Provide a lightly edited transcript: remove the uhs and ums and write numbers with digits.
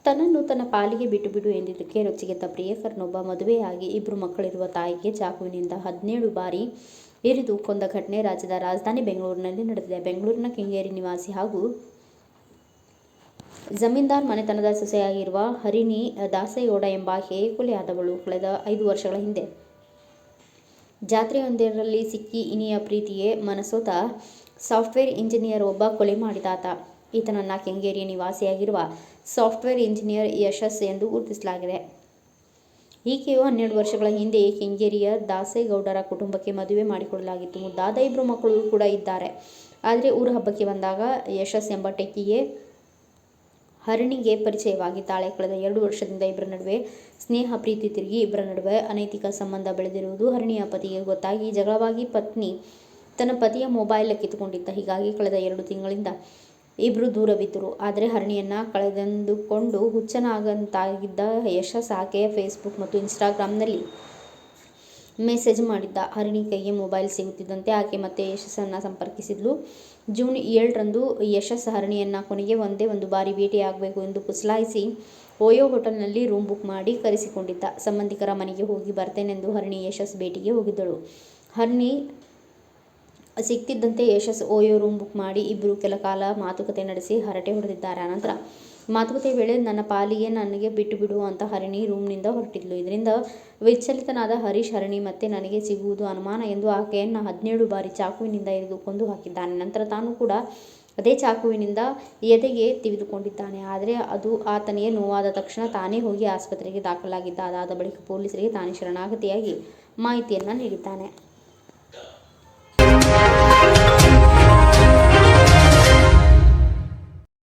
ತನ್ನನ್ನು ತನ್ನ ಪಾಲಿಗೆ ಬಿಟ್ಟು ಬಿಡು ಎಂದಿದ್ದಕ್ಕೆ ರೊಚ್ಚಿಗೆದ್ದ ಪ್ರಿಯಕರನೊಬ್ಬ ಮದುವೆಯಾಗಿ 2 ಮಕ್ಕಳಿರುವ ತಾಯಿಗೆ ಚಾಕುವಿನಿಂದ 17 ಬಾರಿ ಇರಿದು ಕೊಂದ ಘಟನೆ ರಾಜ್ಯದ ರಾಜಧಾನಿ ಬೆಂಗಳೂರಿನಲ್ಲಿ ನಡೆದಿದೆ. ಬೆಂಗಳೂರಿನ ಕೆಂಗೇರಿ ನಿವಾಸಿ ಹಾಗೂ ಜಮೀನ್ದಾರ್ ಮನೆತನದ ಸೊಸೆಯಾಗಿರುವ ಹರಿಣಿ ದಾಸೇಗೌಡ ಎಂಬಾಕೆಯೇ ಕೊಲೆಯಾದವಳು. ಕಳೆದ 5 ವರ್ಷಗಳ ಹಿಂದೆ ಜಾತ್ರೆಯೊಂದರಲ್ಲಿ ಸಿಕ್ಕಿ ಇನಿಯ ಪ್ರೀತಿಗೆ ಮನಸೋತ ಸಾಫ್ಟ್ವೇರ್ ಇಂಜಿನಿಯರ್ ಒಬ್ಬ ಕೊಲೆ ಮಾಡಿದಾತ. ಈತನನ್ನ ಕೆಂಗೇರಿಯ ನಿವಾಸಿಯಾಗಿರುವ ಸಾಫ್ಟ್ವೇರ್ ಇಂಜಿನಿಯರ್ ಯಶಸ್ ಎಂದು ಗುರುತಿಸಲಾಗಿದೆ. ಈಕೆಯು 12 ವರ್ಷಗಳ ಹಿಂದೆಯೇ ಕೆಂಗೇರಿಯ ದಾಸೇಗೌಡರ ಕುಟುಂಬಕ್ಕೆ ಮದುವೆ ಮಾಡಿಕೊಡಲಾಗಿತ್ತು. ಮುದ್ದಾದ 2 ಮಕ್ಕಳು ಕೂಡ ಇದ್ದಾರೆ. ಆದರೆ ಊರ ಹಬ್ಬಕ್ಕೆ ಬಂದಾಗ ಯಶಸ್ ಎಂಬ ಟೆಕ್ಕಿಗೆ ಹರಿಣಿಗೆ ಪರಿಚಯವಾಗಿದ್ದಾಳೆ. ಕಳೆದ 2 ವರ್ಷದಿಂದ ಇಬ್ಬರ ನಡುವೆ ಸ್ನೇಹ ಪ್ರೀತಿ ತಿರುಗಿ ಇಬ್ಬರ ನಡುವೆ ಅನೈತಿಕ ಸಂಬಂಧ ಬೆಳೆದಿರುವುದು ಹರಿಣಿಯ ಪತಿಗೆ ಗೊತ್ತಾಗಿ ಜಗಳವಾಗಿ ಪತ್ನಿ ತನ್ನ ಪತಿಯ ಮೊಬೈಲ್ ಕಿತ್ತುಕೊಂಡಿದ್ದ. ಹೀಗಾಗಿ ಕಳೆದ 2 ತಿಂಗಳಿಂದ ಇಬ್ಬರು ದೂರವಿದ್ದರು. ಆದರೆ ಹರಿಣಿಯನ್ನ ಕಳೆದೆಂದುಕೊಂಡು ಹುಚ್ಚನಾಗಂತಾಗಿದ್ದ ಯಶಸ್ ಆಕೆಯ ಫೇಸ್ಬುಕ್ ಮತ್ತು ಇನ್ಸ್ಟಾಗ್ರಾಂನಲ್ಲಿ ಮೆಸೇಜ್ ಮಾಡಿದ್ದ. ಹರಿಣಿ ಕೈಗೆ ಮೊಬೈಲ್ ಸಿಗುತ್ತಿದ್ದಂತೆ ಆಕೆ ಮತ್ತೆ ಯಶಸ್ಸನ್ನ ಸಂಪರ್ಕಿಸಿದ್ಲು. ಜೂನ್ 7ರಂದು ಯಶಸ್ ಹರಿಣಿಯನ್ನ ಕೊನೆಗೆ ಒಂದೇ ಒಂದು ಬಾರಿ ಭೇಟಿಯಾಗಬೇಕು ಎಂದು ಪುಸಲಾಯಿಸಿ ಓಯೋ ಹೋಟೆಲ್ನಲ್ಲಿ ರೂಮ್ ಬುಕ್ ಮಾಡಿ ಕರೆಸಿಕೊಂಡಿದ್ದ. ಸಂಬಂಧಿಕರ ಮನೆಗೆ ಹೋಗಿ ಬರ್ತೇನೆಂದು ಹರಿಣಿ ಯಶಸ್ ಭೇಟಿಗೆ ಹೋಗಿದ್ದಳು. ಹರಿಣಿ ಸಿಗ್ತಿದ್ದಂತೆ ಯಶಸ್ ಓಯೋ ರೂಮ್ ಬುಕ್ ಮಾಡಿ ಇಬ್ಬರು ಕೆಲ ಕಾಲ ಮಾತುಕತೆ ನಡೆಸಿ ಹರಟೆ ಹೊಡೆದಿದ್ದಾರೆ. ಅನಂತರ ಮಾತುಕತೆ ವೇಳೆ ನನ್ನ ಪಾಲಿಗೆ ನನಗೆ ಬಿಟ್ಟು ಬಿಡು ಅಂತ ಹರಿಣಿ ರೂಮ್ನಿಂದ ಹೊರಟಿದ್ಲು. ಇದರಿಂದ ವಿಚಲಿತನಾದ ಹರೀಶ್ ಹರಿಣಿ ಮತ್ತೆ ನನಗೆ ಸಿಗುವುದು ಅನುಮಾನ ಎಂದು ಆಕೆಯನ್ನ 17 ಬಾರಿ ಚಾಕುವಿನಿಂದ ಇರಿದು ಕೊಂದು ಹಾಕಿದ್ದಾನೆ. ನಂತರ ತಾನು ಕೂಡ ಅದೇ ಚಾಕುವಿನಿಂದ ಎದೆಗೆ ತಿವಿದುಕೊಂಡಿದ್ದಾನೆ. ಆದರೆ ಅದು ಆತನಿಗೆ ನೋವಾದ ತಕ್ಷಣ ತಾನೇ ಹೋಗಿ ಆಸ್ಪತ್ರೆಗೆ ದಾಖಲಾಗಿದ್ದ. ಅದಾದ ಬಳಿಕ ಪೊಲೀಸರಿಗೆ ತಾನೇ ಶರಣಾಗತಿಯಾಗಿ ಮಾಹಿತಿಯನ್ನ ನೀಡಿದ್ದಾನೆ.